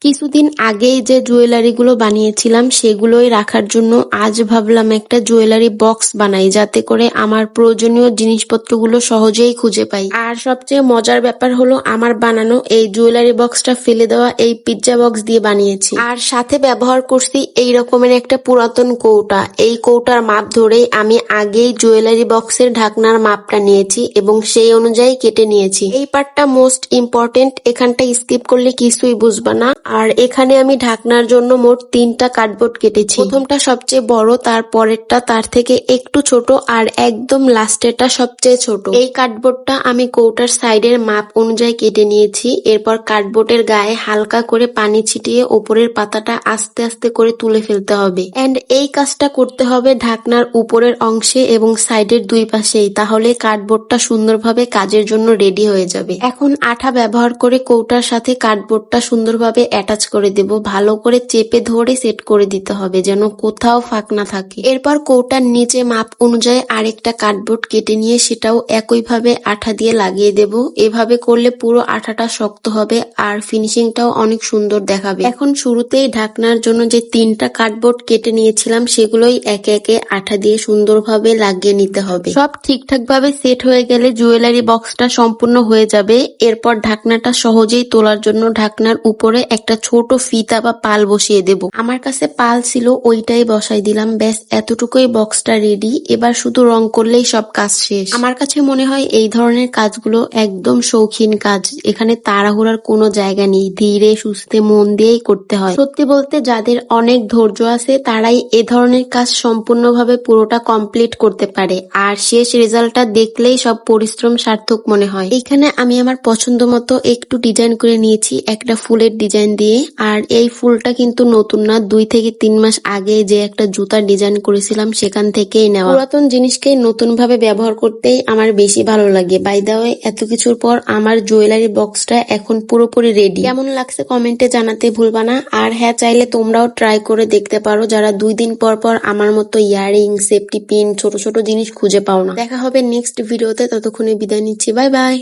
কিছুদিন আগেই যে জুয়েলারি গুলো বানিয়েছিলাম সেগুলোই রাখার জন্য আজ ভাবলাম একটা জুয়েলারি বক্স বানাই, যাতে করে আমার প্রয়োজনীয় জিনিসপত্রগুলো সহজেই খুঁজে পাই। আর সবচেয়ে মজার ব্যাপার হলো আমার বানানো এই জুয়েলারি বক্সটা ফেলে দেওয়া এই পিৎজা বক্স দিয়ে বানিয়েছি। আর সাথে ব্যবহার করছি এই রকমের একটা পুরাতন কৌটা। এই কৌটার মাপ ধরেই আমি আগেই জুয়েলারি বক্সের ঢাকনার মাপটা নিয়েছি এবং সেই অনুযায়ী কেটে নিয়েছি। এই পার্টটা মোস্ট ইম্পর্টেন্ট, এখানটা স্কিপ করলে কিছুই বুঝবা না। আর এখানে আমি ঢাকনার জন্য মোট 3টা কার্ডবোর্ড কেটেছি। প্রথমটা সবচেয়ে বড়, তার পরেরটা তার থেকে একটু ছোট, আর একদম লাস্টেরটা সবচেয়ে ছোট। এই কার্ডবোর্ডটা আমি কৌটার সাইডের মাপ অনুযায়ী কেটে নিয়েছি। এরপর কার্ডবোর্ডের গায়ে হালকা করে পানি ছিটিয়ে ওপরের পাতাটা আস্তে আস্তে করে তুলে ফেলতে হবে। এন্ড এই কাজটা করতে হবে ঢাকনার উপরের অংশে এবং সাইডের দুই পাশেই, তাহলে কার্ডবোর্ডটা সুন্দরভাবে কাজের জন্য রেডি হয়ে যাবে। এখন আঠা ব্যবহার করে কৌটার সাথে কার্ডবোর্ডটা সুন্দরভাবে অ্যাটাচ করে দেব। ভালো করে চেপে ধরে সেট করে দিতে হবে যেন কোথাও ফাঁক না থাকে। এরপর কৌটার নিচে মাপ অনুযায়ী আরেকটা কার্ডবোর্ড কেটে নিয়ে সেটাও একইভাবে আঠা দিয়ে লাগিয়ে দেব। এভাবে করলে পুরো আঠাটা শক্ত হবে আর ফিনিশিংটাও অনেক সুন্দর দেখাবে। এখন শুরুতেই ঢাকনার জন্য যে 3টা কার্ডবোর্ড কেটে নিয়েছিলাম সেগুলোই একে একে আঠা দিয়ে সুন্দরভাবে লাগিয়ে নিতে হবে। সব ঠিকঠাক ভাবে সেট হয়ে গেলে জুয়েলারি বক্সটা সম্পূর্ণ হয়ে যাবে। এরপর ঢাকনাটা সহজেই তোলার জন্য ঢাকনার উপরে একটা ছোট ফিতা বা পাল বসিয়ে দেব। আমার কাছে পাল ছিল, ওইটাই বসাই দিলাম। ব্যাস এতটুকুই বক্সটা রেডি। এবার শুধু রং করলেই সব কাজ শেষ। আমার কাছে মনে হয় এই ধরনের কাজগুলো একদম শৌখিন কাজ, এখানে তাড়াহুড়ার কোনো জায়গা নেই। ধীরে সুস্থে মন দিয়েই করতে হয়। সত্যি বলতে যাদের অনেক ধৈর্য আছে তারাই এ ধরনের কাজ সম্পূর্ণভাবে পুরোটা কমপ্লিট করতে পারে, আর শেষ রেজাল্টটা দেখলেই সব পরিশ্রম সার্থক মনে হয়। এখানে আমি আমার পছন্দ মতো একটু ডিজাইন করে নিয়েছি একটা ফুলের ডিজাইন দিয়ে। আর এই ফুলটা কিন্তু নতুন না, 2 থেকে 3 মাস আগে যে একটা জুতার ডিজাইন করেছিলাম সেখান থেকেই নেওয়া। পুরাতন জিনিসকে নতুন ভাবে ব্যবহার করতেই আমার বেশি ভালো লাগে। বাই দ্য ওয়ে, এত কিছুর পর আমার জুয়েলারি বক্সটা এখন পুরোপুরি রেডি। কেমন লাগছে কমেন্টে জানাতে ভুলবা না। আর হ্যাঁ, চাইলে তোমরাও ট্রাই করে দেখতে পারো যারা 2 দিন পর পর আমার মতো ইয়ারিং, সেফটি পিন, ছোট ছোট জিনিস খুঁজে পাও না। দেখা হবে নেক্সট ভিডিওতে, ততক্ষণে বিদায় নিচ্ছি। Bye bye.